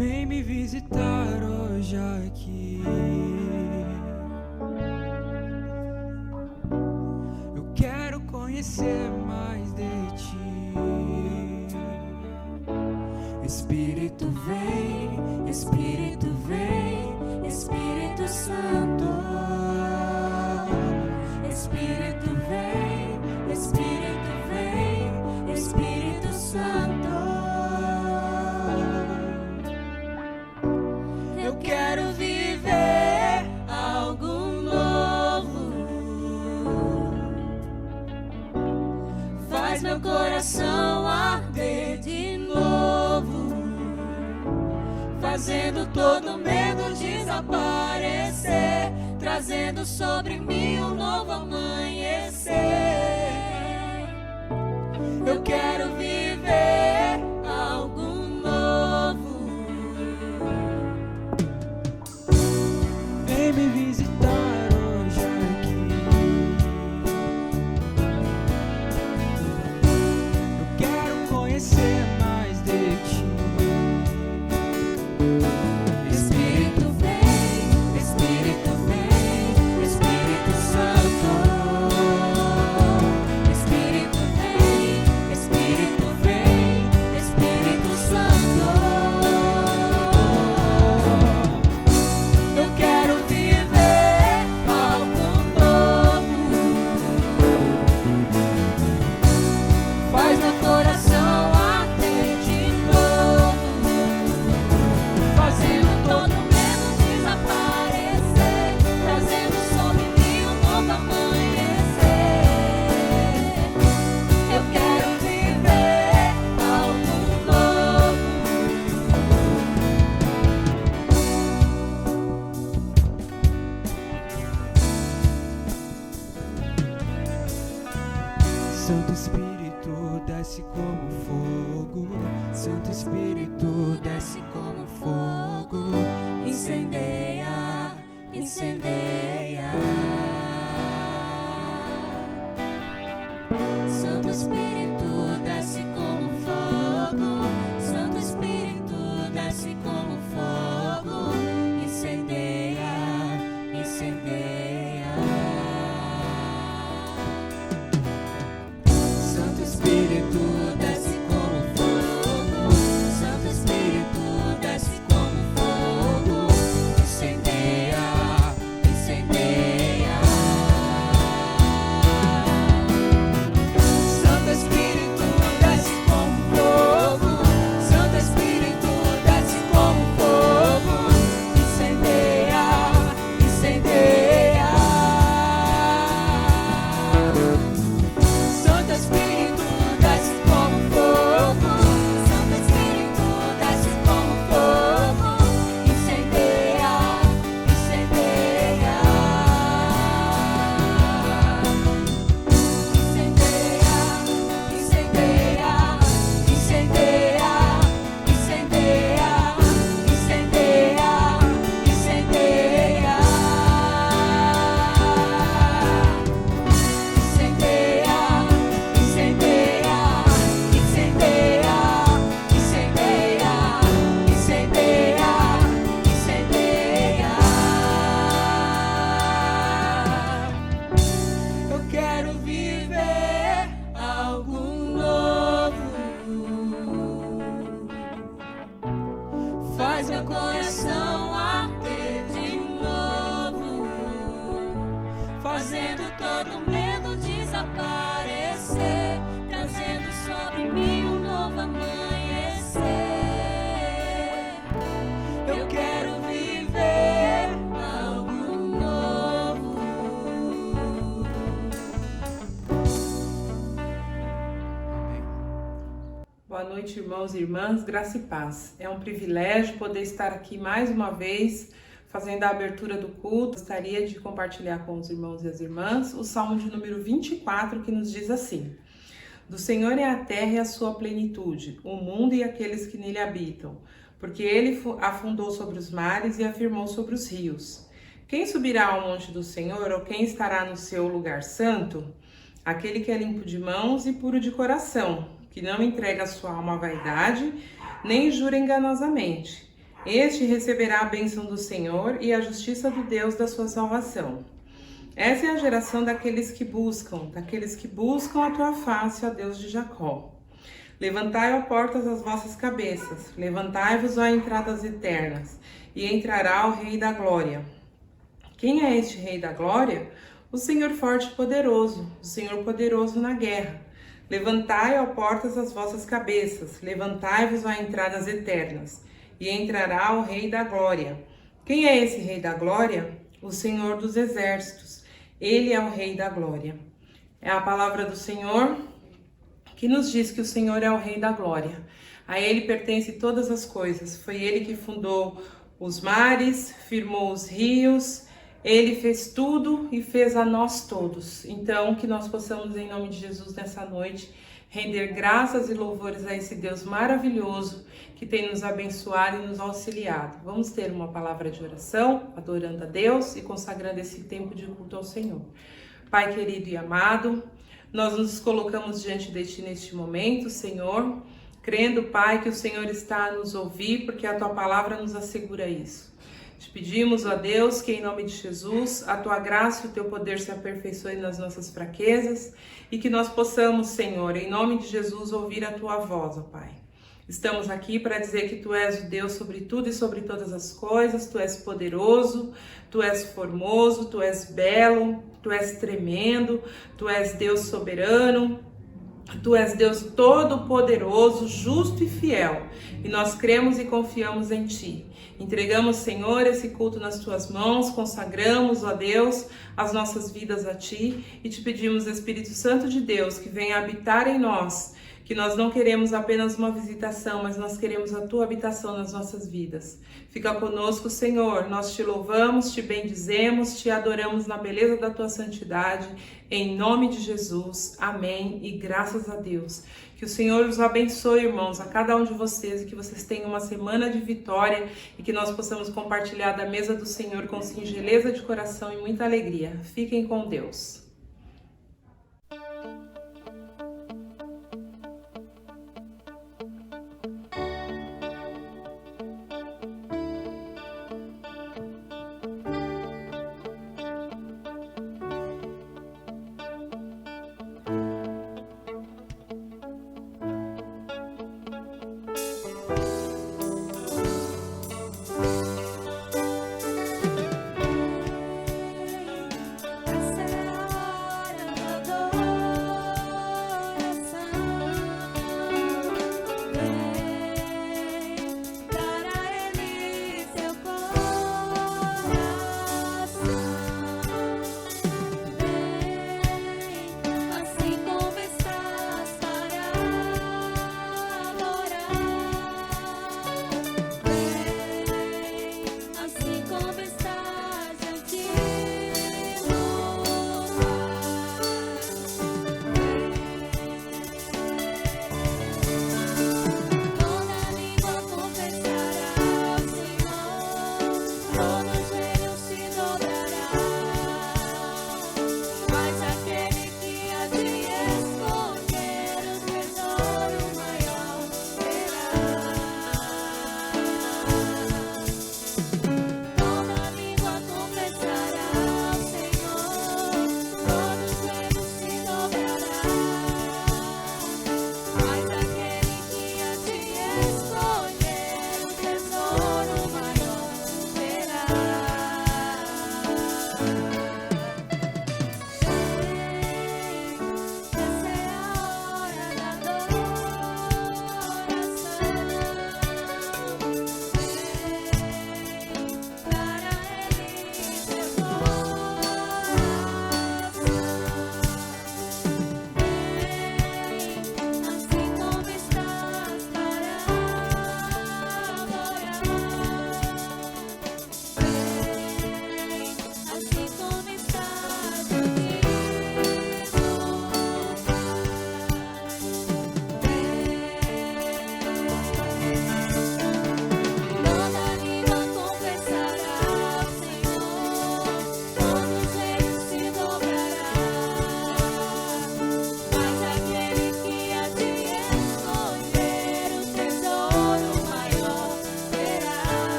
Vem me visitar hoje aqui. Eu quero conhecer mais de ti. Espírito vem, Espírito vem, Espírito Santo. Espírito vem, Espírito vem, Espírito Santo. Eu quero viver algo novo. Faz meu coração arder de novo, fazendo todo medo desaparecer, trazendo sobre mim um novo amanhecer. Eu quero viver algo novo. Vem me visitar hoje aqui. Eu quero conhecer mais de ti. Espírito vem, Espírito vem, Espírito Santo. Espírito vem, Espírito vem, Espírito Santo. Eu quero viver algo novo. Faz meu coração arder de novo, fazendo todo medo desaparecer, trazendo sobre mim um novo amanhecer. Eu quero viver algo novo. Santo Espírito desce como fogo, Santo Espírito desce como fogo, incendeia, incendeia. Santo Espírito desce como fogo, Santo Espírito desce como fogo, incendeia, incendeia. Santo Espírito desce como fogo, Santo Espírito desce como fogo, incendeia, incendeia. Santo Espírito desce como fogo, Santo Espírito desce como fogo, incendeia, incendeia. Santo Espírito desce como fogo, Santo Espírito desce como fogo, incendeia, incendeia. Incendeia, incendeia, incendeia, incendeia, incendeia, incendeia. Eu quero viver algo novo. Faz meu coração arder de novo, fazendo todo medo desaparecer, trazendo sobre mim um novo amanhecer. Eu quero viver algo novo. Boa noite, irmãos e irmãs, graça e paz. É um privilégio poder estar aqui mais uma vez, fazendo a abertura do culto. Gostaria de compartilhar com os irmãos e as irmãs o Salmo de número 24, que nos diz assim: Do Senhor é a terra e a sua plenitude, o mundo e aqueles que nele habitam, porque ele afundou sobre os mares e afirmou sobre os rios. Quem subirá ao monte do Senhor, ou quem estará no seu lugar santo? Aquele que é limpo de mãos e puro de coração, que não entrega a sua alma à vaidade, nem jura enganosamente. Este receberá a bênção do Senhor e a justiça do Deus da sua salvação. Essa é a geração daqueles que buscam a tua face, ó Deus de Jacó. Levantai, ó portas, as vossas cabeças, levantai-vos, ó entradas eternas, e entrará o Rei da Glória. Quem é este Rei da Glória? O Senhor forte e poderoso, o Senhor poderoso na guerra. Levantai, ó portas, as vossas cabeças, levantai-vos, ó entradas eternas, e entrará o Rei da Glória. Quem é esse Rei da Glória? O Senhor dos Exércitos. Ele é o Rei da Glória. É a palavra do Senhor que nos diz que o Senhor é o Rei da Glória. A Ele pertence todas as coisas. Foi Ele que fundou os mares, firmou os rios. Ele fez tudo e fez a nós todos. Então, que nós possamos, em nome de Jesus, nessa noite, render graças e louvores a esse Deus maravilhoso que tem nos abençoado e nos auxiliado. Vamos ter uma palavra de oração, adorando a Deus e consagrando esse tempo de culto ao Senhor. Pai querido e amado, nós nos colocamos diante de Ti neste momento, Senhor, crendo, Pai, que o Senhor está a nos ouvir, porque a Tua palavra nos assegura isso. Te pedimos, ó Deus, que em nome de Jesus, a Tua graça e o Teu poder se aperfeiçoem nas nossas fraquezas e que nós possamos, Senhor, em nome de Jesus, ouvir a Tua voz, ó Pai. Estamos aqui para dizer que Tu és o Deus sobre tudo e sobre todas as coisas, Tu és poderoso, Tu és formoso, Tu és belo, Tu és tremendo, Tu és Deus soberano, Tu és Deus todo-poderoso, justo e fiel, e nós cremos e confiamos em Ti. Entregamos, Senhor, esse culto nas Tuas mãos, consagramos, ó Deus, as nossas vidas a Ti e Te pedimos, Espírito Santo de Deus, que venha habitar em nós, que nós não queremos apenas uma visitação, mas nós queremos a Tua habitação nas nossas vidas. Fica conosco, Senhor, nós Te louvamos, Te bendizemos, Te adoramos na beleza da Tua santidade, em nome de Jesus, amém e graças a Deus. Que o Senhor os abençoe, irmãos, a cada um de vocês, e que vocês tenham uma semana de vitória e que nós possamos compartilhar da mesa do Senhor com singeleza de coração e muita alegria. Fiquem com Deus. Será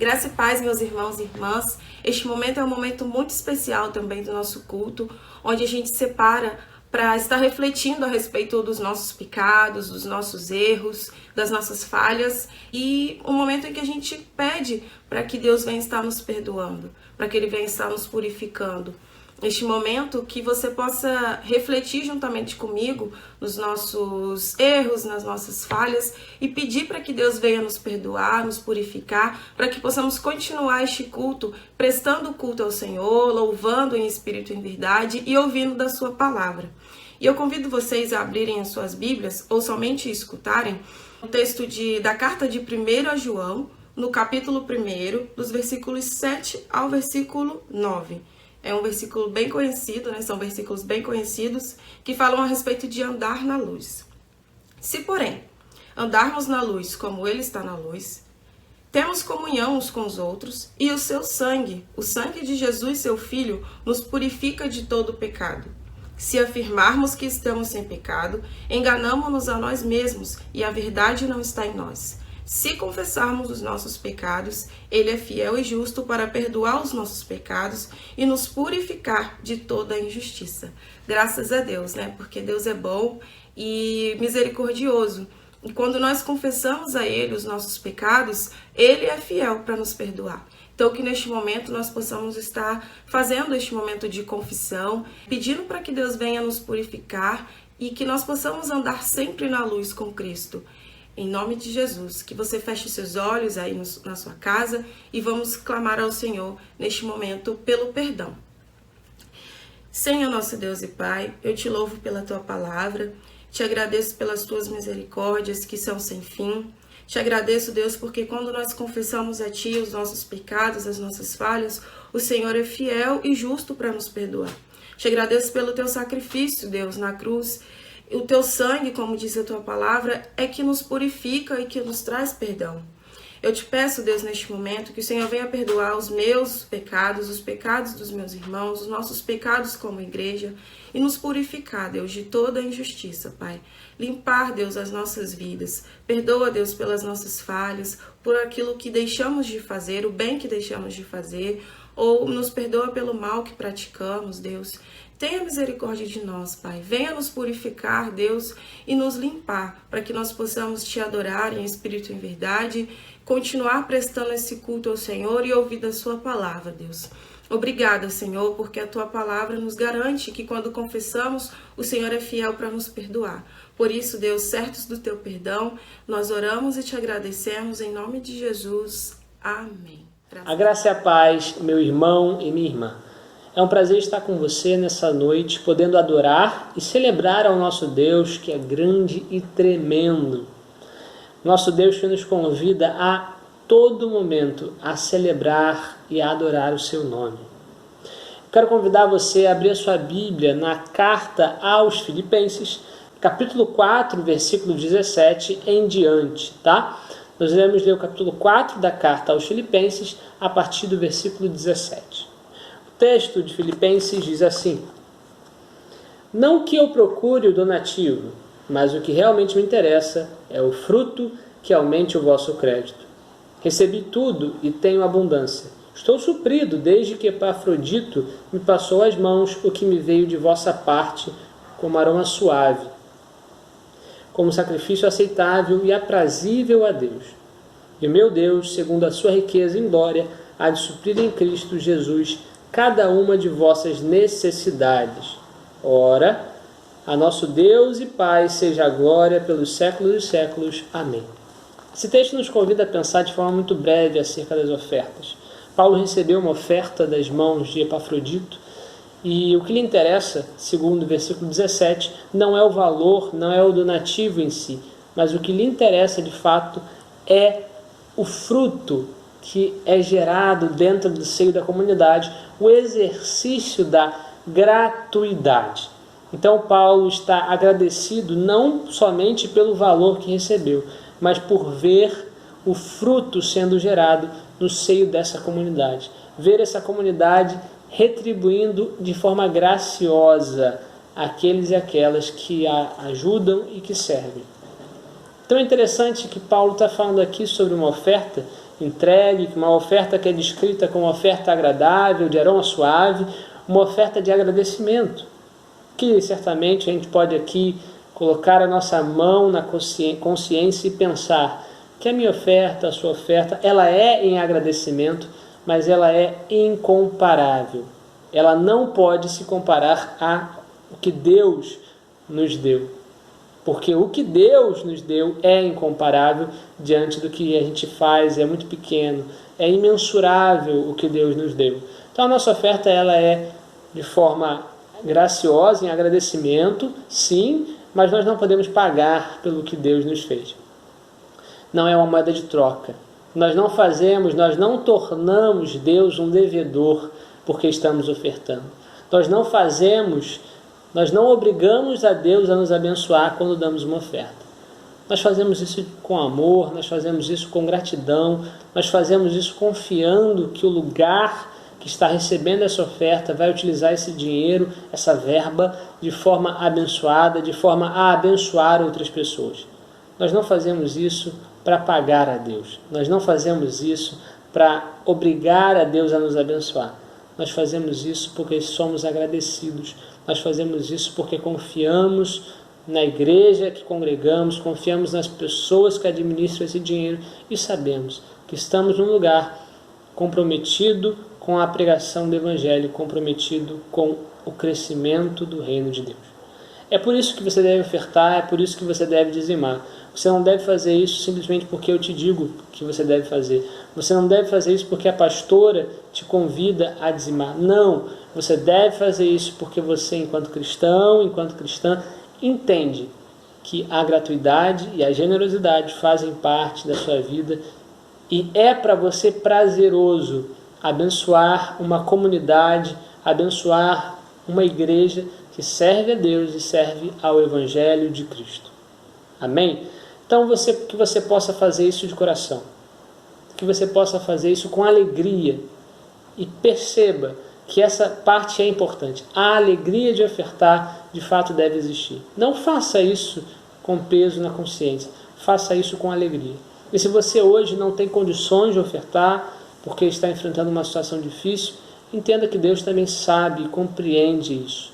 Graça e paz, meus irmãos e irmãs. Este momento é um momento muito especial também do nosso culto, onde a gente separa para estar refletindo a respeito dos nossos pecados, dos nossos erros, das nossas falhas, e um momento em que a gente pede para que Deus venha estar nos perdoando, para que Ele venha estar nos purificando. Neste momento, que você possa refletir juntamente comigo nos nossos erros, nas nossas falhas e pedir para que Deus venha nos perdoar, nos purificar, para que possamos continuar este culto, prestando culto ao Senhor, louvando em espírito e em verdade e ouvindo da sua palavra. E eu convido vocês a abrirem as suas Bíblias ou somente escutarem o texto da carta de 1 João, no capítulo 1, dos versículos 7 ao versículo 9. É um versículo bem conhecido, né? São versículos bem conhecidos que falam a respeito de andar na luz. Se, porém, andarmos na luz como Ele está na luz, temos comunhão uns com os outros e o seu sangue, o sangue de Jesus, seu Filho, nos purifica de todo pecado. Se afirmarmos que estamos sem pecado, enganamo-nos a nós mesmos e a verdade não está em nós. Se confessarmos os nossos pecados, Ele é fiel e justo para perdoar os nossos pecados e nos purificar de toda a injustiça. Graças a Deus, né? Porque Deus é bom e misericordioso. E quando nós confessamos a Ele os nossos pecados, Ele é fiel para nos perdoar. Então, que neste momento nós possamos estar fazendo este momento de confissão, pedindo para que Deus venha nos purificar e que nós possamos andar sempre na luz com Cristo. Em nome de Jesus, que você feche seus olhos aí na sua casa e vamos clamar ao Senhor neste momento pelo perdão. Senhor, nosso Deus e Pai, eu te louvo pela tua palavra, te agradeço pelas tuas misericórdias que são sem fim. Te agradeço, Deus, porque quando nós confessamos a Ti os nossos pecados, as nossas falhas, o Senhor é fiel e justo para nos perdoar. Te agradeço pelo teu sacrifício, Deus, na cruz. O teu sangue, como diz a tua palavra, é que nos purifica e que nos traz perdão. Eu te peço, Deus, neste momento, que o Senhor venha perdoar os meus pecados, os pecados dos meus irmãos, os nossos pecados como igreja e nos purificar, Deus, de toda a injustiça, Pai. Limpar, Deus, as nossas vidas. Perdoa, Deus, pelas nossas falhas, por aquilo que deixamos de fazer, o bem que deixamos de fazer, ou nos perdoa pelo mal que praticamos, Deus. Tenha misericórdia de nós, Pai. Venha nos purificar, Deus, e nos limpar, para que nós possamos te adorar em espírito e em verdade, continuar prestando esse culto ao Senhor e ouvir da sua palavra, Deus. Obrigada, Senhor, porque a tua palavra nos garante que quando confessamos, o Senhor é fiel para nos perdoar. Por isso, Deus, certos do teu perdão, nós oramos e te agradecemos em nome de Jesus. Amém. A graça e a paz, meu irmão e minha irmã. É um prazer estar com você nessa noite, podendo adorar e celebrar ao nosso Deus, que é grande e tremendo. Nosso Deus que nos convida a todo momento a celebrar e a adorar o seu nome. Quero convidar você a abrir a sua Bíblia na carta aos Filipenses, capítulo 4, versículo 17 em diante, tá? Nós iremos ler o capítulo 4 da carta aos Filipenses a partir do versículo 17. O texto de Filipenses diz assim: não que eu procure o donativo, mas o que realmente me interessa é o fruto que aumente o vosso crédito. Recebi tudo e tenho abundância. Estou suprido desde que Epafrodito me passou às mãos o que me veio de vossa parte como aroma suave, como sacrifício aceitável e aprazível a Deus. E o meu Deus, segundo a sua riqueza em glória, há de suprir em Cristo Jesus cada uma de vossas necessidades. Ora, a nosso Deus e Pai seja a glória pelos séculos dos séculos. Amém. Esse texto nos convida a pensar de forma muito breve acerca das ofertas. Paulo recebeu uma oferta das mãos de Epafrodito e o que lhe interessa, segundo o versículo 17, não é o valor, não é o donativo em si, mas o que lhe interessa de fato é o fruto que é gerado dentro do seio da comunidade, o exercício da gratuidade. Então Paulo está agradecido não somente pelo valor que recebeu, mas por ver o fruto sendo gerado no seio dessa comunidade. Ver essa comunidade retribuindo de forma graciosa aqueles e aquelas que a ajudam e que servem. Então é interessante que Paulo está falando aqui sobre uma oferta entregue, uma oferta que é descrita como uma oferta agradável, de aroma suave, uma oferta de agradecimento, que certamente a gente pode aqui colocar a nossa mão na consciência e pensar que a minha oferta, a sua oferta, ela é em agradecimento, mas ela é incomparável. Ela não pode se comparar ao que Deus nos deu. Porque o que Deus nos deu é incomparável diante do que a gente faz, é muito pequeno, é imensurável o que Deus nos deu. Então a nossa oferta ela é de forma graciosa, em agradecimento, sim, mas nós não podemos pagar pelo que Deus nos fez. Não é uma moeda de troca. Nós não tornamos Deus um devedor porque estamos ofertando. Nós não obrigamos a Deus a nos abençoar quando damos uma oferta. Nós fazemos isso com amor, nós fazemos isso com gratidão, nós fazemos isso confiando que o lugar que está recebendo essa oferta vai utilizar esse dinheiro, essa verba, de forma abençoada, de forma a abençoar outras pessoas. Nós não fazemos isso para pagar a Deus. Nós não fazemos isso para obrigar a Deus a nos abençoar. Nós fazemos isso porque somos agradecidos. Nós fazemos isso porque confiamos na igreja que congregamos, confiamos nas pessoas que administram esse dinheiro e sabemos que estamos num lugar comprometido com a pregação do Evangelho, comprometido com o crescimento do reino de Deus. É por isso que você deve ofertar, é por isso que você deve dizimar. Você não deve fazer isso simplesmente porque eu te digo que você deve fazer. Você não deve fazer isso porque a pastora te convida a dizimar. Não, você deve fazer isso porque você, enquanto cristão, enquanto cristã, entende que a gratuidade e a generosidade fazem parte da sua vida e é para você prazeroso abençoar uma comunidade, abençoar uma igreja que serve a Deus e serve ao Evangelho de Cristo. Amém? Então que você possa fazer isso de coração, que você possa fazer isso com alegria e perceba que essa parte é importante. A alegria de ofertar de fato deve existir. Não faça isso com peso na consciência, faça isso com alegria. E se você hoje não tem condições de ofertar, porque está enfrentando uma situação difícil, entenda que Deus também sabe e compreende isso.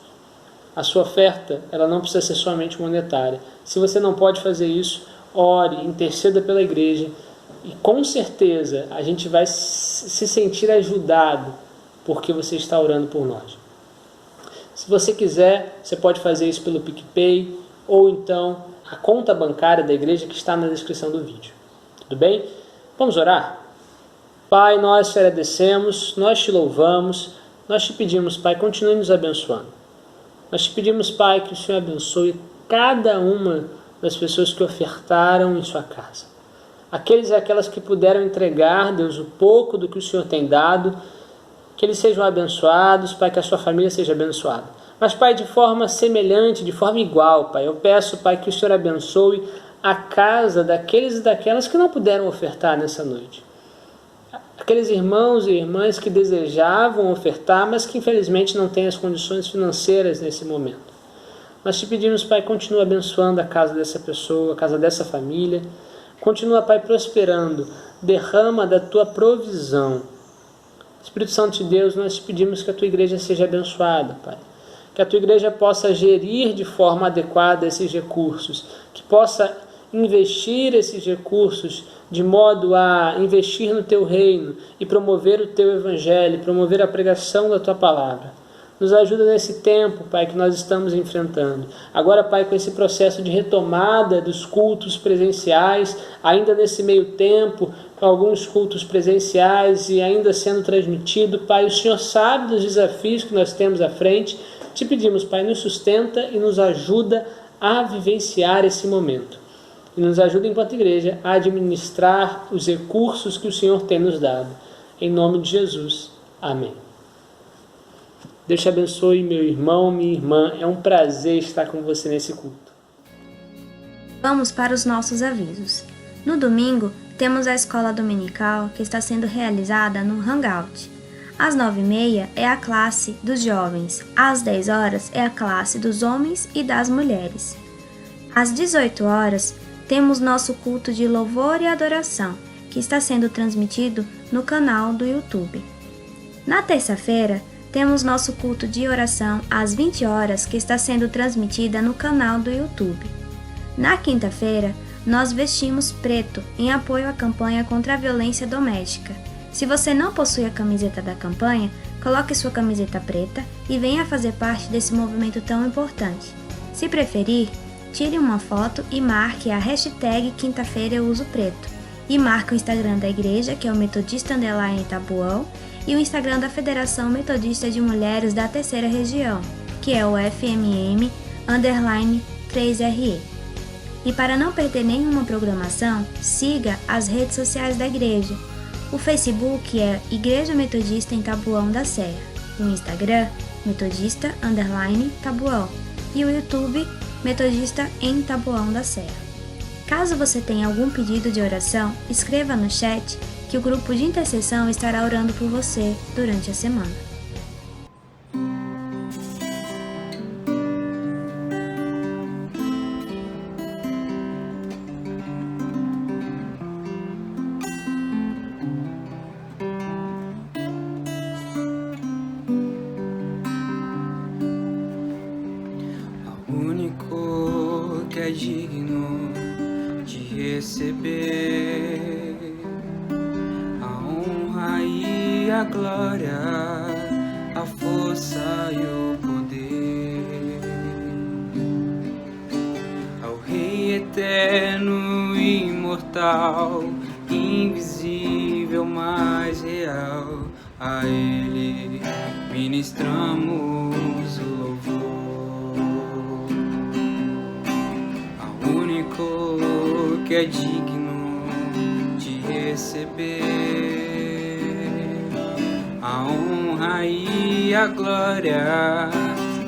A sua oferta, ela não precisa ser somente monetária. Se você não pode fazer isso, ore, interceda pela igreja e com certeza a gente vai se sentir ajudado porque você está orando por nós. Se você quiser, você pode fazer isso pelo PicPay ou então a conta bancária da igreja que está na descrição do vídeo. Tudo bem? Vamos orar? Pai, nós te agradecemos, nós te louvamos, nós te pedimos, Pai, continue nos abençoando. Nós te pedimos, Pai, que o Senhor abençoe cada uma das pessoas que ofertaram em sua casa. Aqueles e aquelas que puderam entregar, Deus, o pouco do que o Senhor tem dado, que eles sejam abençoados, Pai, que a sua família seja abençoada. Mas, Pai, de forma semelhante, de forma igual, Pai, eu peço, Pai, que o Senhor abençoe a casa daqueles e daquelas que não puderam ofertar nessa noite. Aqueles irmãos e irmãs que desejavam ofertar, mas que infelizmente não têm as condições financeiras nesse momento. Nós te pedimos, Pai, continua abençoando a casa dessa pessoa, a casa dessa família. Continua, Pai, prosperando. Derrama da tua provisão. Espírito Santo de Deus, nós te pedimos que a tua igreja seja abençoada, Pai. Que a tua igreja possa gerir de forma adequada esses recursos, que possa investir esses recursos de modo a investir no teu reino e promover o teu evangelho, promover a pregação da tua palavra. Nos ajuda nesse tempo, Pai, que nós estamos enfrentando. Agora, Pai, com esse processo de retomada dos cultos presenciais, ainda nesse meio tempo, com alguns cultos presenciais e ainda sendo transmitido, Pai, o Senhor sabe dos desafios que nós temos à frente. Te pedimos, Pai, nos sustenta e nos ajuda a vivenciar esse momento. E nos ajuda, enquanto igreja, a administrar os recursos que o Senhor tem nos dado. Em nome de Jesus. Amém. Deus te abençoe, meu irmão, minha irmã. É um prazer estar com você nesse culto. Vamos para os nossos avisos. No domingo, temos a escola dominical que está sendo realizada no Hangout. Às 9h30 é a classe dos jovens. Às 10 horas é a classe dos homens e das mulheres. Às 18 horas, temos nosso culto de louvor e adoração, que que está sendo transmitido no canal do YouTube. Na terça-feira, temos nosso culto de oração às 20 horas, que está sendo transmitida no canal do YouTube. Na quinta-feira, nós vestimos preto em apoio à campanha contra a violência doméstica. Se você não possui a camiseta da campanha, coloque sua camiseta preta e venha fazer parte desse movimento tão importante. Se preferir, tire uma foto e marque a hashtag Quinta-feira Eu Uso Preto. E marque o Instagram da igreja, que é o Metodista _ Tabuão, e o Instagram da Federação Metodista de Mulheres da Terceira Região, que é o FMM_3RE. E para não perder nenhuma programação, siga as redes sociais da igreja. O Facebook é Igreja Metodista em Tabuão da Serra, o Instagram Metodista _ Tabuão e o YouTube Metodista em Tabuão da Serra. Caso você tenha algum pedido de oração, escreva no chat que o grupo de intercessão estará orando por você durante a semana. O único que é digno de receber a honra e a glória, a força e o poder, ao Rei eterno e imortal, invisível, mas real, a Ele ministramos o louvor. Ao único que é digno de receber a honra e a glória,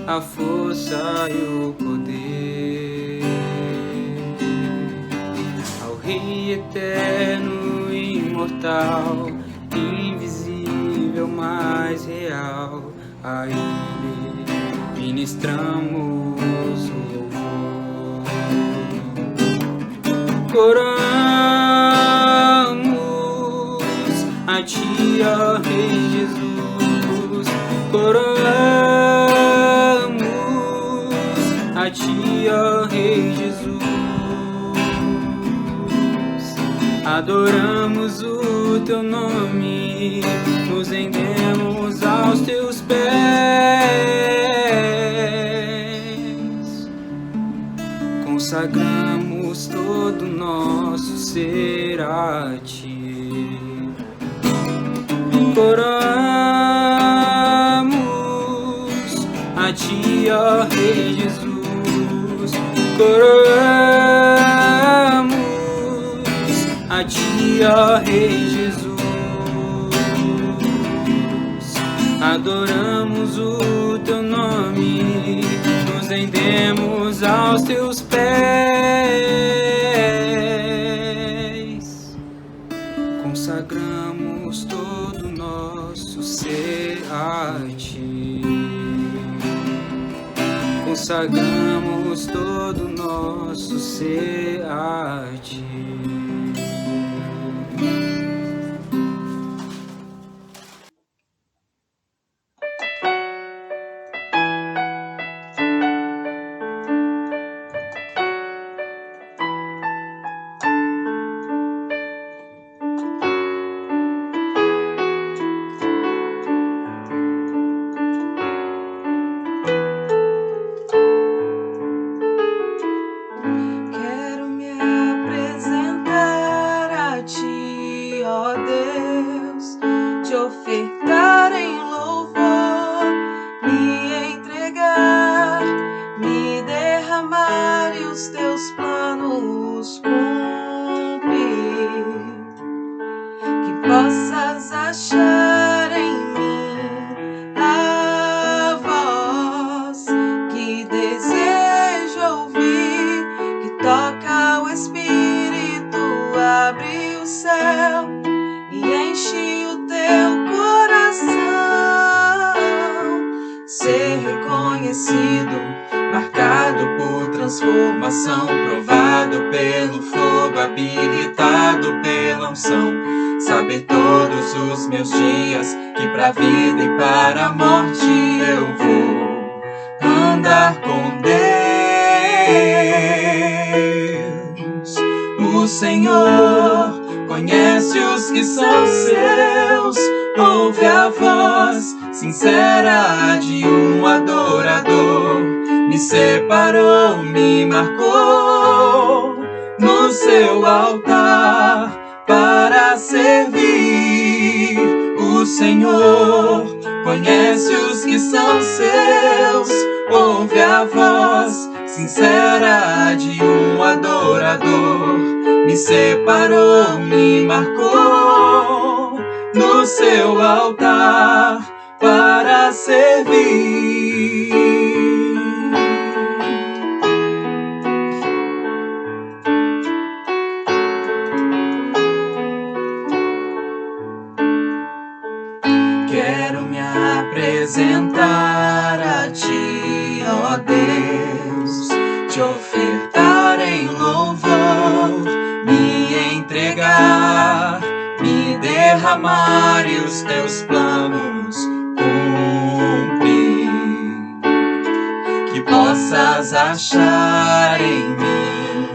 a força e o poder, ao Rei eterno e imortal, invisível, mas real, a Ele ministramos o louvor. Coramos a Ti, ó Rei Jesus, coramos a Ti, ó Rei Jesus, adoramos o Teu nome, nos rendemos aos Teus pés, consagramos todo o nosso ser a Ti. Coramos a Ti, ó Rei Jesus, coramos a Ti, ó Rei Jesus, adoramos o Teu nome, nos rendemos aos Teus pés, consagramos todo o nosso ser a Ti, consagramos todo o nosso ser a Ti. Possas achar em mim a voz que desejo ouvir, que toca o Espírito, abre o céu e enche o teu coração. Ser reconhecido, marcado por transformação. transformação, provado pelo fogo, habilitado pela unção. Saber todos os meus dias que pra vida e para a morte eu vou andar com Deus. O Senhor conhece os que são seus, ouve a voz sincera de um adorador. Me separou, me marcou no seu altar para servir. O Senhor conhece os que são seus, ouve a voz sincera de um adorador. Me separou, me marcou no seu altar para servir. Quero me apresentar a Ti, ó Deus, te ofertar em louvor, me entregar, me derramar e os Teus planos cumprir. Que possas achar em mim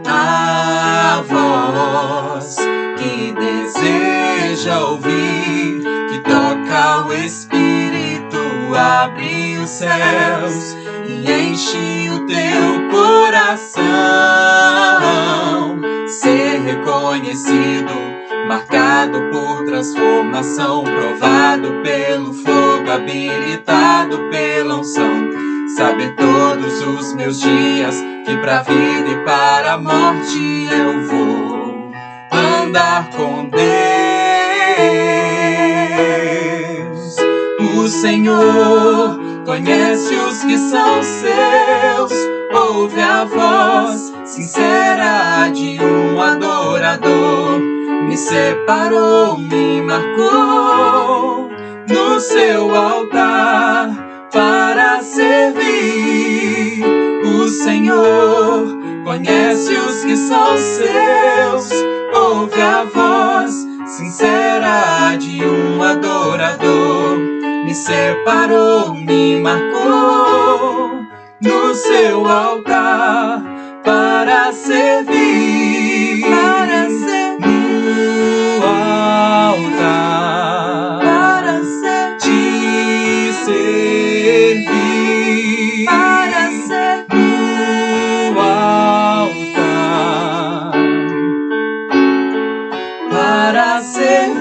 a voz que deseja ouvir, que toca o Espírito, abre os céus e enche o teu coração. Ser reconhecido, marcado por transformação, provado pelo fogo, habilitado pela unção. Saber todos os meus dias que pra vida e para a morte eu vou andar com Deus. O Senhor conhece os que são seus, ouve a voz sincera de um adorador. Me separou, me marcou no seu altar para servir. O Senhor conhece os que são seus, ouve a voz sincera de um adorador. Me separou, me marcou no seu altar para servir. Para servir no altar, para te servir. Para servir no altar, para servir.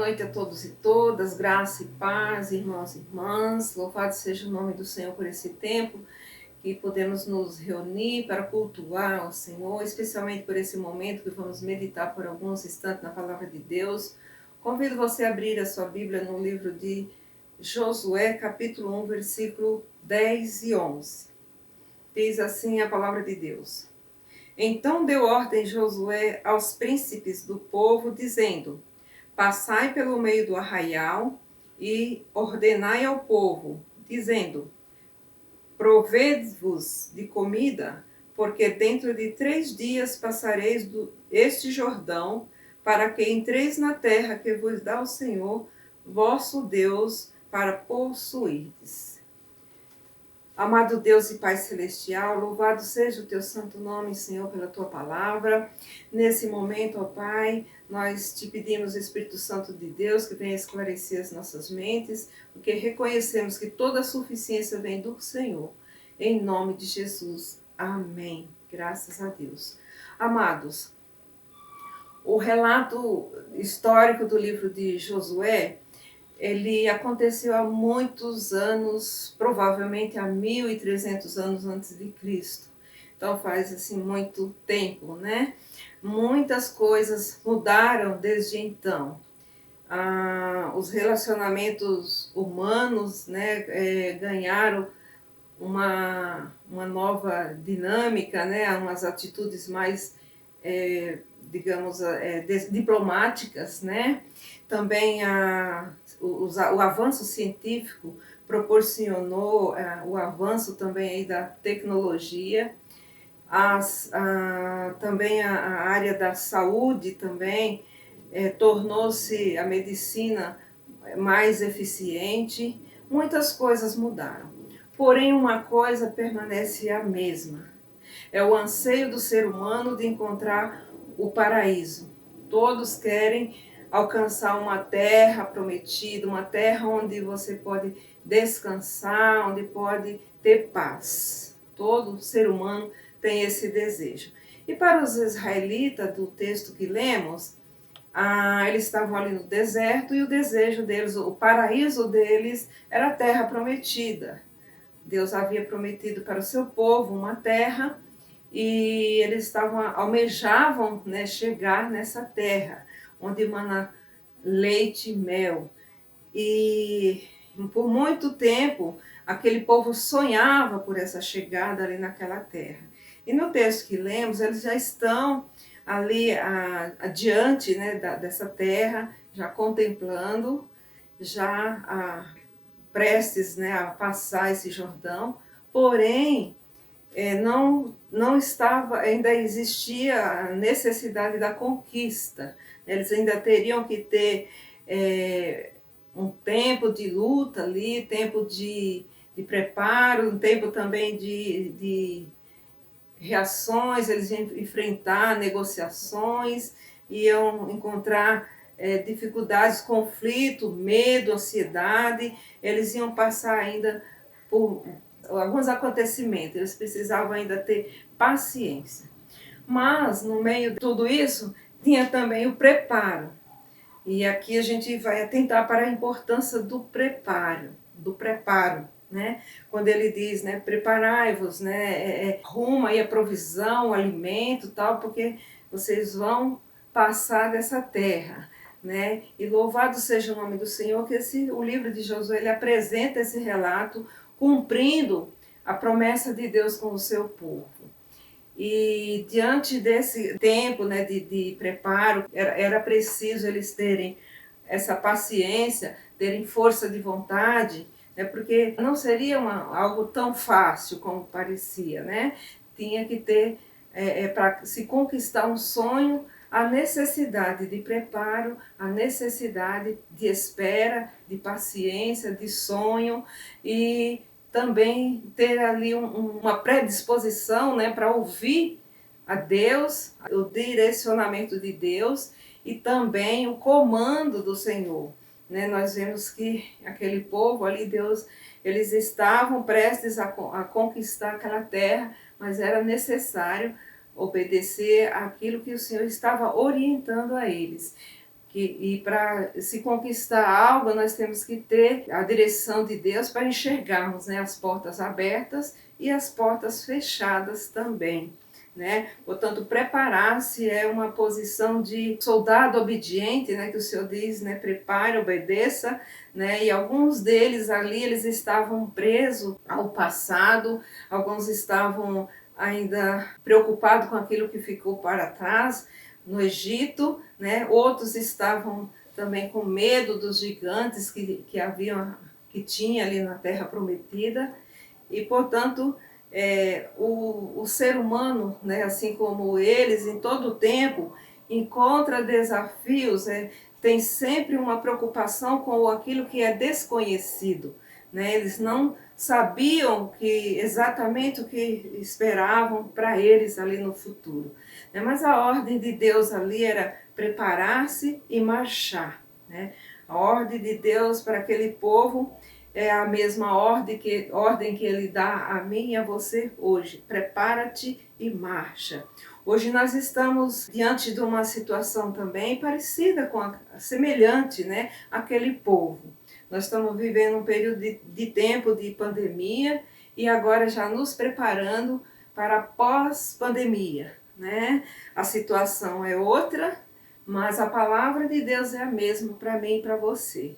noite a todos e todas, graça e paz, irmãos e irmãs. Louvado seja o nome do Senhor por esse tempo que podemos nos reunir para cultuar ao Senhor, especialmente por esse momento que vamos meditar por alguns instantes na palavra de Deus. Convido você a abrir a sua Bíblia no livro de Josué, capítulo 1, versículo 10 e 11. Diz assim a palavra de Deus. Então deu ordem Josué aos príncipes do povo, dizendo: Passai pelo meio do arraial e ordenai ao povo, dizendo: Provede-vos de comida, porque dentro de 3 dias passareis este Jordão, para que entreis na terra que vos dá o Senhor, vosso Deus, para possuirdes. Amado Deus e Pai Celestial, louvado seja o teu santo nome, Senhor, pela tua palavra. Nesse momento, ó Pai, nós te pedimos, Espírito Santo de Deus, que venha esclarecer as nossas mentes, porque reconhecemos que toda a suficiência vem do Senhor. Em nome de Jesus. Amém. Graças a Deus. Amados, o relato histórico do livro de Josué, ele aconteceu há muitos anos, provavelmente há 1.300 anos antes de Cristo. Então faz assim muito tempo, né? Muitas coisas mudaram desde então. Os relacionamentos humanos, né, ganharam uma nova dinâmica, né? Umas atitudes mais, digamos, diplomáticas, né? Também o avanço científico proporcionou o avanço também aí da tecnologia, também a área da saúde também tornou-se a medicina mais eficiente, muitas coisas mudaram. Porém, uma coisa permanece a mesma, é o anseio do ser humano de encontrar o paraíso. Todos querem alcançar uma terra prometida, uma terra onde você pode descansar, onde pode ter paz. Todo ser humano tem esse desejo. E para os israelitas, do texto que lemos, eles estavam ali no deserto e o desejo deles, o paraíso deles, era a terra prometida. Deus havia prometido para o seu povo uma terra e eles almejavam, né, chegar nessa terra, onde emana leite e mel. E por muito tempo, aquele povo sonhava por essa chegada ali naquela terra. E no texto que lemos, eles já estão ali adiante, né, dessa terra, já contemplando, já prestes, né, a passar esse Jordão. Porém, ainda existia a necessidade da conquista. Eles ainda teriam que ter um tempo de luta ali, tempo de preparo, um tempo também de reações, eles iam enfrentar negociações, iam encontrar dificuldades, conflito, medo, ansiedade, eles iam passar ainda por alguns acontecimentos, eles precisavam ainda ter paciência. Mas, no meio de tudo isso, tinha também o preparo. E aqui a gente vai atentar para a importância do preparo, né? Quando ele diz, né, preparai-vos, né, rumo aí a provisão, o alimento, tal, porque vocês vão passar dessa terra, né? E louvado seja o nome do Senhor, que o livro de Josué, ele apresenta esse relato cumprindo a promessa de Deus com o seu povo. E diante desse tempo, né, de preparo, era preciso eles terem essa paciência, terem força de vontade, né, porque não seria algo tão fácil como parecia, né? Tinha que ter, para se conquistar um sonho, a necessidade de preparo, a necessidade de espera, de paciência, de sonho e também ter ali uma predisposição, né, para ouvir a Deus, o direcionamento de Deus e também o comando do Senhor. Né? Nós vemos que aquele povo ali, eles estavam prestes a conquistar aquela terra, mas era necessário obedecer àquilo que o Senhor estava orientando a eles. E para se conquistar algo, nós temos que ter a direção de Deus para enxergarmos, né, as portas abertas e as portas fechadas também, né? Portanto, preparar-se é uma posição de soldado obediente, né, que o Senhor diz, né, prepare, obedeça, né? E alguns deles ali, eles estavam presos ao passado, alguns estavam ainda preocupados com aquilo que ficou para trás no Egito, né? Outros estavam também com medo dos gigantes que tinha ali na Terra Prometida, e portanto o ser humano, né, assim como eles, em todo o tempo, encontra desafios, tem sempre uma preocupação com aquilo que é desconhecido, né? Eles não sabiam exatamente o que esperavam para eles ali no futuro, né? Mas a ordem de Deus ali era preparar-se e marchar, né? A ordem de Deus para aquele povo é a mesma ordem que Ele dá a mim e a você hoje. Prepara-te e marcha. Hoje nós estamos diante de uma situação também parecida semelhante, né, àquele povo. Nós estamos vivendo um período de tempo de pandemia e agora já nos preparando para pós-pandemia, né? A situação é outra, mas a palavra de Deus é a mesma para mim e para você,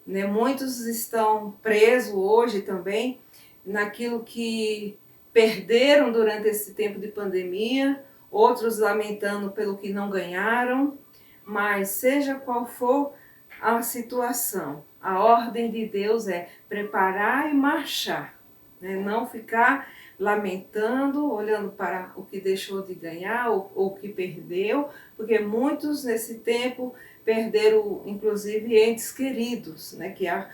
né? Muitos estão presos hoje também naquilo que perderam durante esse tempo de pandemia, outros lamentando pelo que não ganharam, mas seja qual for a situação, a ordem de Deus é preparar e marchar, né? Não ficar lamentando, olhando para o que deixou de ganhar ou o que perdeu, porque muitos nesse tempo perderam inclusive entes queridos, né? Que a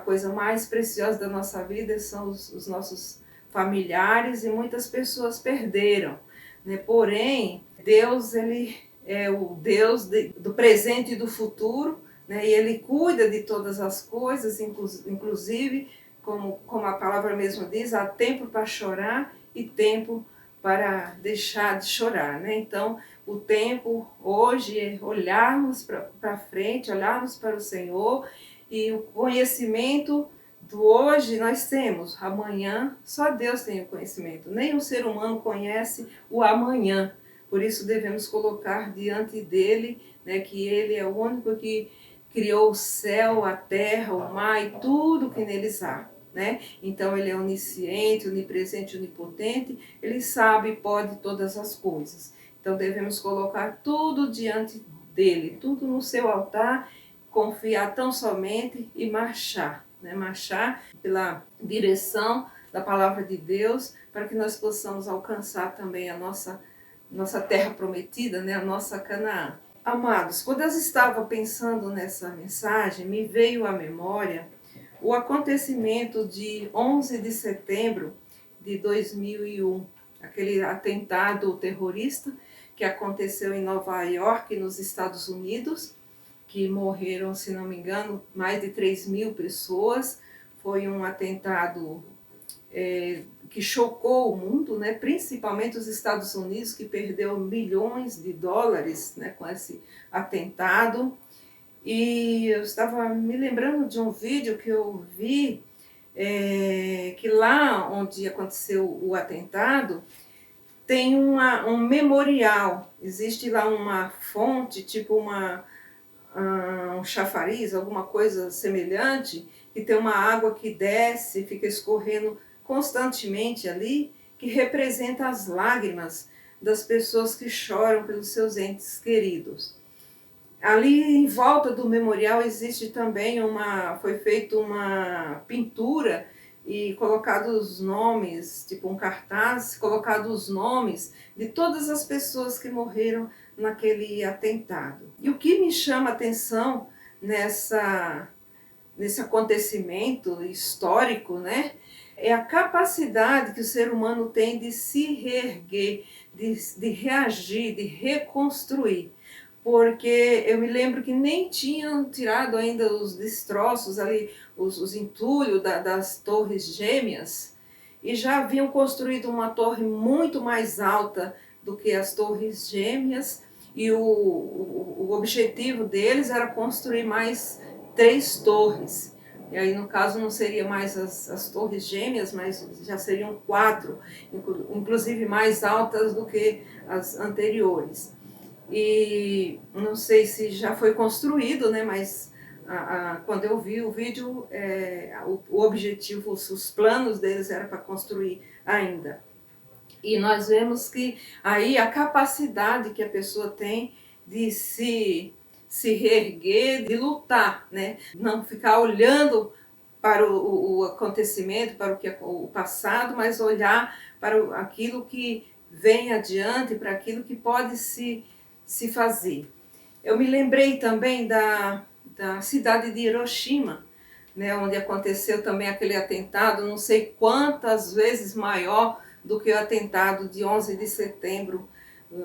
coisa mais preciosa da nossa vida são os nossos familiares, e muitas pessoas perderam, né? Porém, Deus, ele é o Deus do presente e do futuro, né? E Ele cuida de todas as coisas, inclusive, como a palavra mesmo diz, há tempo para chorar e tempo para deixar de chorar, né? Então, o tempo hoje é olharmos para frente, olharmos para o Senhor, e o conhecimento do hoje nós temos, amanhã só Deus tem o conhecimento, nem o ser humano conhece o amanhã, por isso devemos colocar diante dele, né, que Ele é o único que criou o céu, a terra, o mar e tudo que neles há, né? Então Ele é onisciente, onipresente, onipotente, Ele sabe e pode todas as coisas. Então devemos colocar tudo diante dele, tudo no seu altar, confiar tão somente e marchar, né? Marchar pela direção da palavra de Deus, para que nós possamos alcançar também a nossa terra prometida, né? A nossa Canaã. Amados, quando eu estava pensando nessa mensagem, me veio à memória o acontecimento de 11 de setembro de 2001, aquele atentado terrorista que aconteceu em Nova York, nos Estados Unidos, que morreram, se não me engano, mais de 3.000 pessoas. Foi um atentado que chocou o mundo, né? Principalmente os Estados Unidos, que perdeu milhões de dólares, né, com esse atentado. E eu estava me lembrando de um vídeo que eu vi, que lá onde aconteceu o atentado, tem um memorial, existe lá uma fonte, tipo um chafariz, alguma coisa semelhante, que tem uma água que desce, fica escorrendo constantemente ali, que representa as lágrimas das pessoas que choram pelos seus entes queridos. Ali em volta do memorial existe também foi feita uma pintura e colocados os nomes, tipo um cartaz, colocados os nomes de todas as pessoas que morreram naquele atentado. E o que me chama a atenção nesse acontecimento histórico, né, é a capacidade que o ser humano tem de se reerguer, de reagir, de reconstruir. Porque eu me lembro que nem tinham tirado ainda os destroços ali, os entulhos das torres gêmeas, e já haviam construído uma torre muito mais alta do que as torres gêmeas, e o objetivo deles era construir mais 3 torres. E aí, no caso, não seria mais as torres gêmeas, mas já seriam 4, inclusive mais altas do que as anteriores. E não sei se já foi construído, né, mas quando eu vi o vídeo, o objetivo, os planos deles era para construir ainda. E nós vemos que aí a capacidade que a pessoa tem de se reerguer, de lutar, né? Não ficar olhando para o acontecimento, para o passado, mas olhar para aquilo que vem adiante, para aquilo que pode se fazer. Eu me lembrei também da cidade de Hiroshima, né, onde aconteceu também aquele atentado, não sei quantas vezes maior do que o atentado de 11 de setembro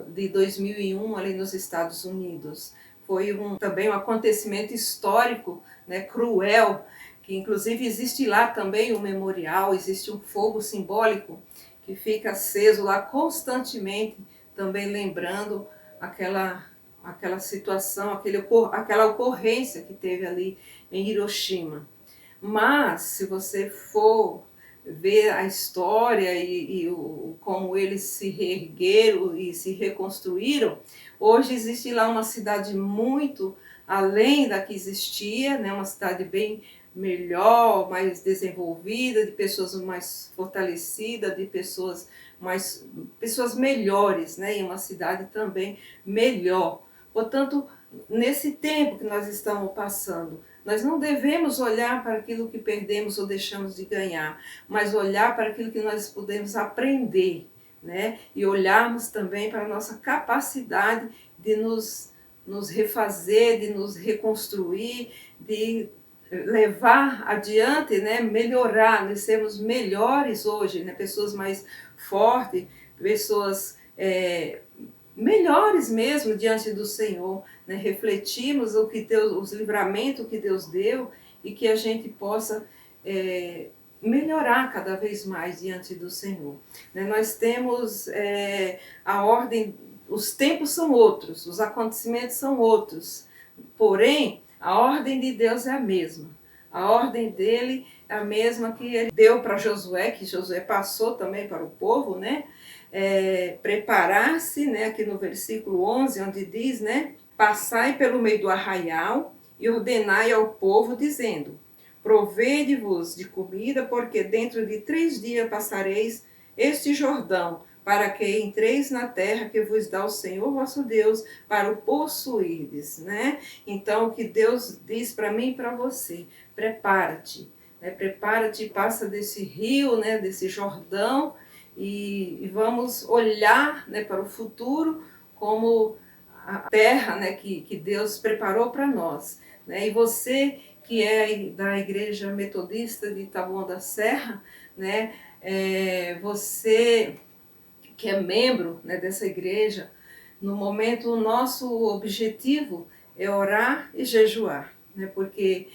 de 2001 ali nos Estados Unidos. Foi também um acontecimento histórico, né, cruel, que inclusive existe lá também um memorial, existe um fogo simbólico que fica aceso lá constantemente, também lembrando aquela situação, aquela ocorrência que teve ali em Hiroshima. Mas, se você for ver a história e como eles se reergueram e se reconstruíram, hoje existe lá uma cidade muito além da que existia, né? Uma cidade bem melhor, mais desenvolvida, de pessoas mais fortalecidas, de pessoas melhores, né? E uma cidade também melhor. Portanto, nesse tempo que nós estamos passando, nós não devemos olhar para aquilo que perdemos ou deixamos de ganhar, mas olhar para aquilo que nós podemos aprender, né? E olharmos também para a nossa capacidade de nos refazer, de nos reconstruir, de levar adiante, né? Melhorar, nós sermos melhores hoje, né? Pessoas mais fortes, pessoas melhores mesmo diante do Senhor, né? Refletirmos os livramentos que Deus deu e que a gente possa melhorar cada vez mais diante do Senhor. Né? Nós temos a ordem, os tempos são outros, os acontecimentos são outros, porém a ordem de Deus é a mesma. A ordem dele é a mesma que ele deu para Josué, que Josué passou também para o povo, né? Preparar-se, né, aqui no versículo 11, onde diz, né, passai pelo meio do arraial e ordenai ao povo, dizendo, provede-vos de comida, porque dentro de 3 dias passareis este Jordão, para que entreis na terra que vos dá o Senhor vosso Deus, para o possuirdes, né? Então, o que Deus diz para mim e para você, prepara-te, né? Prepara-te, passa desse rio, né, desse Jordão, e vamos olhar, né, para o futuro como a terra, né, que Deus preparou para nós. Né? E você que é da Igreja Metodista de Taboão da Serra, né, você que é membro, né, dessa igreja, no momento o nosso objetivo é orar e jejuar, né, porque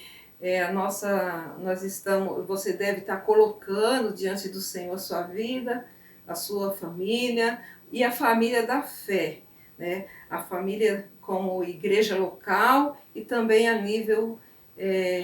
você deve estar colocando diante do Senhor a sua vida, a sua família e a família da fé, né? A família como igreja local e também a nível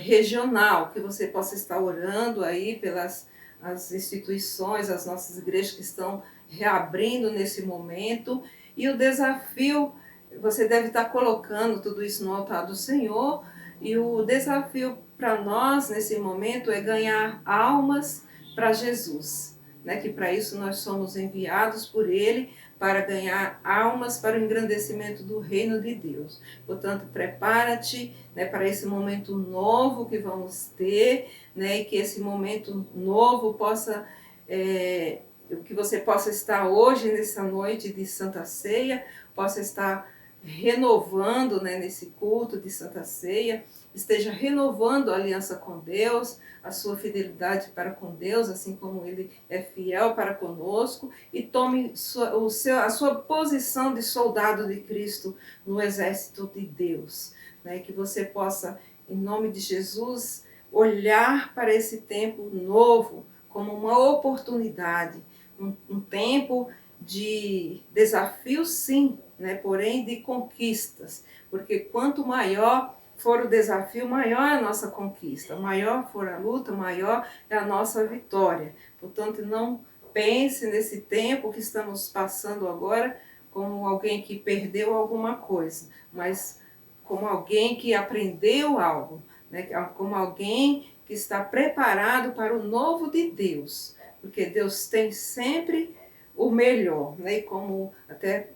regional, que você possa estar orando aí pelas as instituições, as nossas igrejas que estão reabrindo nesse momento, e o desafio, você deve estar colocando tudo isso no altar do Senhor, e o desafio para nós nesse momento é ganhar almas para Jesus, né? Que para isso nós somos enviados por Ele, para ganhar almas para o engrandecimento do reino de Deus. Portanto, prepara-te, né, para esse momento novo que vamos ter, né, e que esse momento novo possa, que você possa estar hoje, nessa noite de Santa Ceia, possa estar renovando, né, nesse culto de Santa Ceia, esteja renovando a aliança com Deus, a sua fidelidade para com Deus, assim como Ele é fiel para conosco, e tome a sua posição de soldado de Cristo no exército de Deus. Né? Que você possa, em nome de Jesus, olhar para esse tempo novo como uma oportunidade, um tempo de desafios, sim, né? Porém de conquistas, porque quanto maior for o desafio, maior é a nossa conquista, maior for a luta, maior é a nossa vitória. Portanto, não pense nesse tempo que estamos passando agora como alguém que perdeu alguma coisa, mas como alguém que aprendeu algo, né? Como alguém que está preparado para o novo de Deus, porque Deus tem sempre o melhor, né? E como até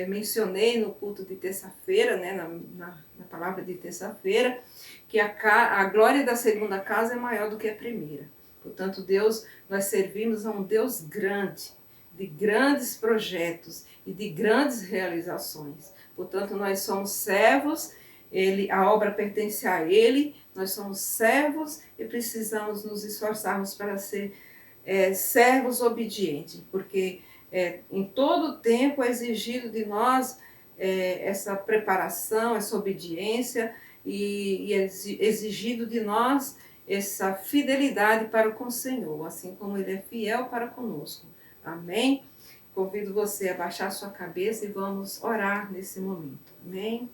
mencionei no culto de terça-feira, né? na palavra de terça-feira, que a glória da segunda casa é maior do que a primeira. Portanto, nós servimos a um Deus grande, de grandes projetos e de grandes realizações. Portanto, nós somos servos, a obra pertence a Ele, nós somos servos e precisamos nos esforçarmos para ser servos obedientes, porque em todo tempo é exigido de nós essa preparação, essa obediência e é exigido de nós essa fidelidade para com o Senhor, assim como Ele é fiel para conosco. Amém? Convido você a baixar sua cabeça e vamos orar nesse momento. Amém?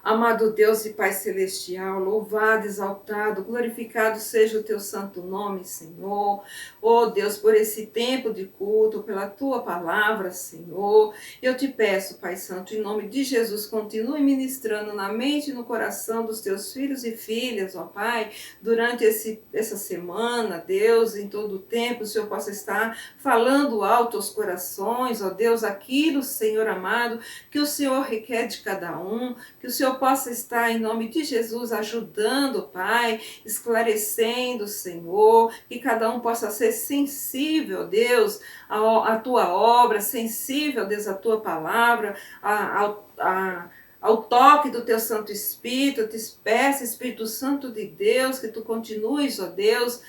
Amado Deus e Pai Celestial, louvado, exaltado, glorificado seja o Teu santo nome, Senhor. Oh Deus, por esse tempo de culto, pela Tua palavra, Senhor. Eu te peço, Pai Santo, em nome de Jesus, continue ministrando na mente e no coração dos Teus filhos e filhas, ó Pai, durante essa semana, Deus, em todo o tempo, o Senhor possa estar falando alto aos corações, ó Deus, aquilo, Senhor amado, que o Senhor requer de cada um, que o Senhor possa estar, em nome de Jesus, ajudando, Pai, esclarecendo, Senhor, que cada um possa ser sensível, Deus, à Tua obra, sensível, Deus, à Tua palavra, ao toque do Teu Santo Espírito. Eu te peço, Espírito Santo de Deus, que Tu continues, ó Deus,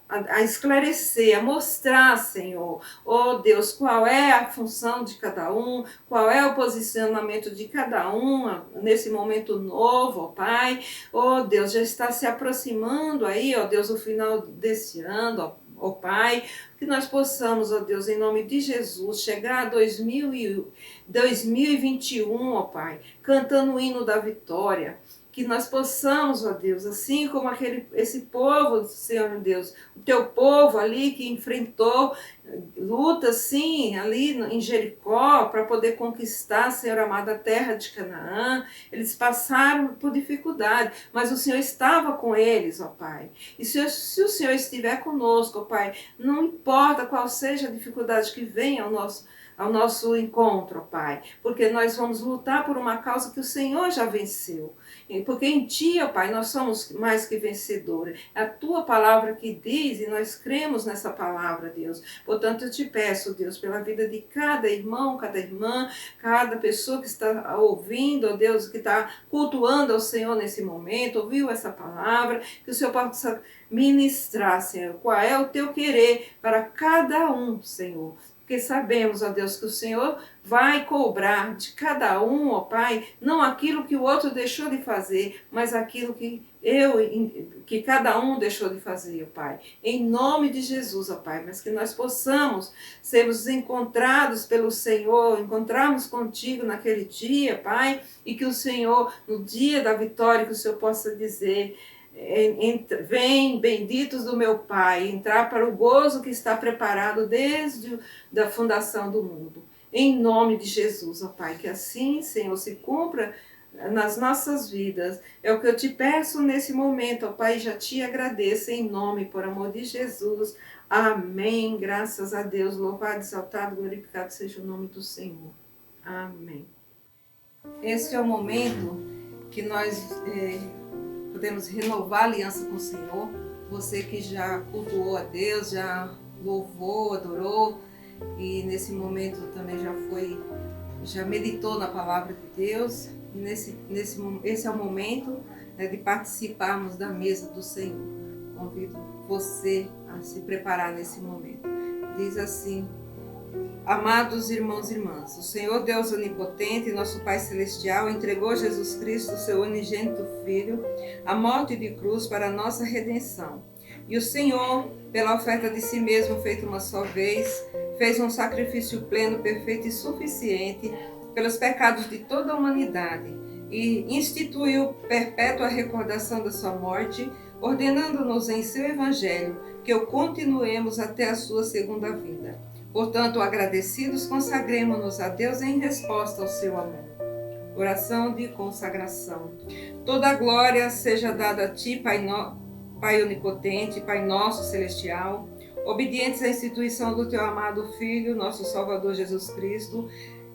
a esclarecer, a mostrar, Senhor, oh Deus, qual é a função de cada um, qual é o posicionamento de cada um nesse momento novo, ó Pai. Oh Deus, já está se aproximando aí, ó Deus, o final desse ano, ó Pai, que nós possamos, ó Deus, em nome de Jesus, chegar a 2021, ó Pai, cantando o hino da vitória. Que nós possamos, ó Deus, assim como esse povo, Senhor Deus, o Teu povo ali que enfrentou lutas, sim, ali em Jericó, para poder conquistar, Senhor amado, a terra de Canaã. Eles passaram por dificuldade, mas o Senhor estava com eles, ó Pai. E se o Senhor estiver conosco, ó Pai, não importa qual seja a dificuldade que venha ao nosso encontro, ó Pai, porque nós vamos lutar por uma causa que o Senhor já venceu. Porque em Ti, ó Pai, nós somos mais que vencedores. É a Tua palavra que diz e nós cremos nessa palavra, Deus. Portanto, eu te peço, Deus, pela vida de cada irmão, cada irmã, cada pessoa que está ouvindo, ó Deus, que está cultuando ao Senhor nesse momento, ouviu essa palavra, que o Senhor possa ministrar, Senhor, qual é o Teu querer para cada um, Senhor. Porque sabemos, ó Deus, que o Senhor vai cobrar de cada um, ó Pai, não aquilo que o outro deixou de fazer, mas aquilo que cada um deixou de fazer, ó Pai. Em nome de Jesus, ó Pai, mas que nós possamos sermos encontrados pelo Senhor, encontrarmos contigo naquele dia, Pai, e que o Senhor, no dia da vitória, que o Senhor possa dizer: vem, benditos do meu Pai, entrar para o gozo que está preparado desde a fundação do mundo. Em nome de Jesus, ó Pai, que assim, Senhor, se cumpra nas nossas vidas. É o que eu te peço nesse momento, ó Pai, já te agradeço em nome, por amor de Jesus. Amém. Graças a Deus. Louvado, exaltado, glorificado seja o nome do Senhor. Amém. Esse é o momento que nós podemos renovar a aliança com o Senhor. Você que já cultuou a Deus, já louvou, adorou, e nesse momento também já meditou na palavra de Deus. Esse é o momento, né, de participarmos da mesa do Senhor. Convido você a se preparar nesse momento. Diz assim: amados irmãos e irmãs, o Senhor Deus Onipotente, nosso Pai Celestial, entregou Jesus Cristo, seu unigênito Filho, à morte de cruz para a nossa redenção. E E o Senhor, pela oferta de si mesmo feita uma só vez, fez um sacrifício pleno, perfeito e suficiente pelos pecados de toda a humanidade e instituiu perpétua recordação da sua morte, ordenando-nos em seu evangelho que o continuemos até a sua segunda vinda. Portanto, agradecidos, consagremo-nos a Deus em resposta ao seu amor. Oração de consagração. Toda a glória seja dada a Ti, Pai onipotente, Pai nosso celestial, obedientes à instituição do Teu amado Filho, nosso Salvador Jesus Cristo.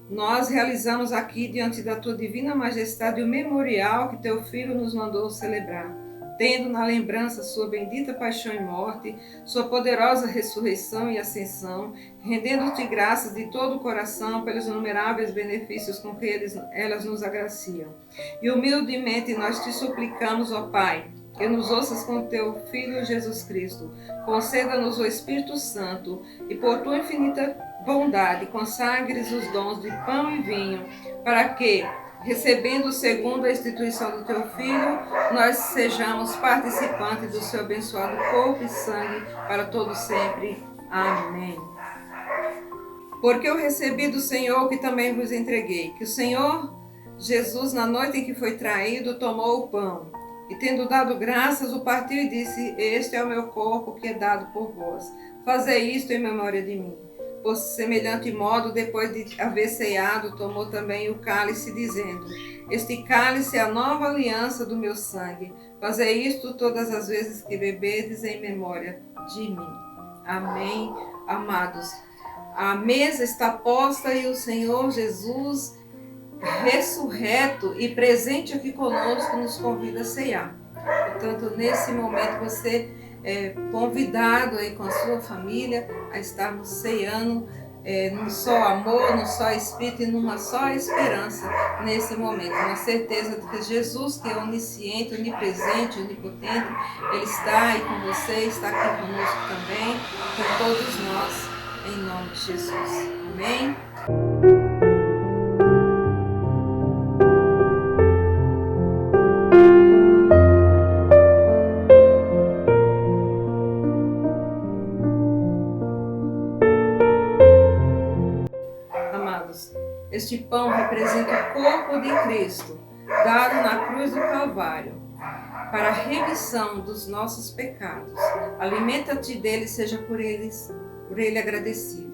Nós realizamos aqui, diante da Tua divina majestade, o memorial que Teu Filho nos mandou celebrar, tendo na lembrança sua bendita paixão e morte, sua poderosa ressurreição e ascensão, rendendo-te graças de todo o coração pelos inumeráveis benefícios com que elas nos agraciam. E humildemente nós te suplicamos, ó Pai, que nos ouças com teu Filho Jesus Cristo, conceda-nos o Espírito Santo e por tua infinita bondade consagres os dons de pão e vinho, para que, recebendo segundo a instituição do teu Filho, nós sejamos participantes do seu abençoado corpo e sangue para todo sempre. Amém. Porque eu recebi do Senhor que também vos entreguei, que o Senhor Jesus, na noite em que foi traído, tomou o pão, e tendo dado graças, o partiu e disse: Este é o meu corpo que é dado por vós. Fazei isto em memória de mim. Por semelhante modo, depois de haver ceado, tomou também o cálice, dizendo: Este cálice é a nova aliança do meu sangue. Fazei isto todas as vezes que bebedes em memória de mim. Amém, amados. A mesa está posta e o Senhor Jesus, ressurreto e presente aqui conosco, nos convida a ceiar. Portanto, nesse momento você é convidado aí com a sua família a estarmos ceando num só amor, num só Espírito e numa só esperança nesse momento. Na certeza de que Jesus, que é onisciente, onipresente, onipotente, Ele está aí com você, está aqui conosco também, com todos nós, em nome de Jesus. Amém? Este pão representa o corpo de Cristo, dado na cruz do Calvário, para a remissão dos nossos pecados. Alimenta-te dele e seja por ele agradecido.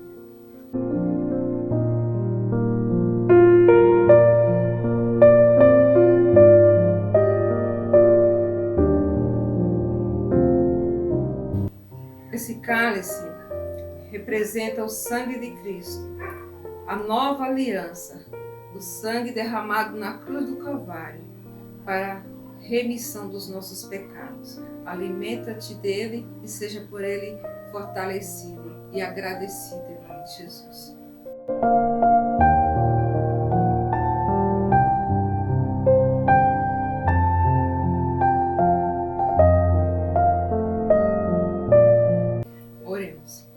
Esse cálice representa o sangue de Cristo, a nova aliança, o sangue derramado na cruz do Calvário para a remissão dos nossos pecados. Alimenta-te dele e seja por ele fortalecido e agradecido em nome de Jesus. Oremos.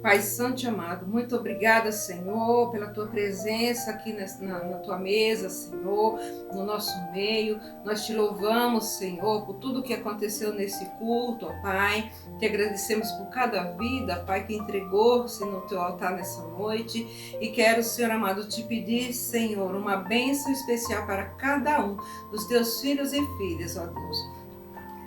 Pai Santo e amado, muito obrigada, Senhor, pela Tua presença aqui na Tua mesa, Senhor, no nosso meio. Nós Te louvamos, Senhor, por tudo que aconteceu nesse culto, ó Pai. Te agradecemos por cada vida, Pai, que entregou-se no Teu altar nessa noite. E quero, Senhor amado, Te pedir, Senhor, uma bênção especial para cada um dos Teus filhos e filhas, ó Deus.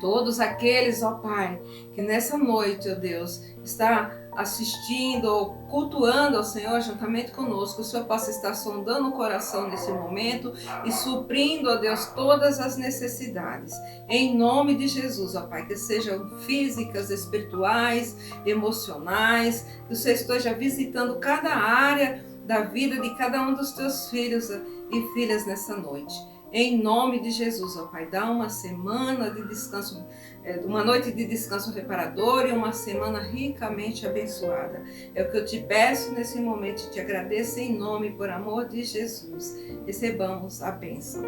Todos aqueles, ó Pai, que nessa noite, ó Deus, está assistindo ou cultuando ao Senhor juntamente conosco, o Senhor possa estar sondando o coração nesse momento e suprindo, ó Deus, todas as necessidades. Em nome de Jesus, ó Pai, que sejam físicas, espirituais, emocionais, que o Senhor esteja visitando cada área da vida de cada um dos teus filhos e filhas nessa noite. Em nome de Jesus, ó Pai, dá uma semana de descanso, uma noite de descanso reparador e uma semana ricamente abençoada. É o que eu te peço nesse momento e te agradeço em nome, por amor de Jesus. Recebamos a bênção.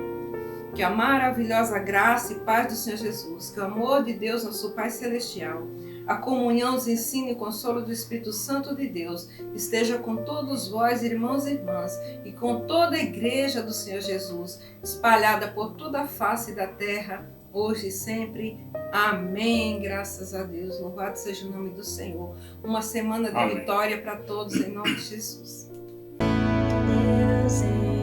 Que a maravilhosa graça e paz do Senhor Jesus, que o amor de Deus, nosso Pai Celestial, a comunhão, os ensino e consolo do Espírito Santo de Deus esteja com todos vós, irmãos e irmãs, e com toda a igreja do Senhor Jesus, espalhada por toda a face da terra, hoje e sempre. Amém. Graças a Deus. Louvado seja o nome do Senhor. Uma semana de Amém. vitória para todos, em nome de Jesus. Deus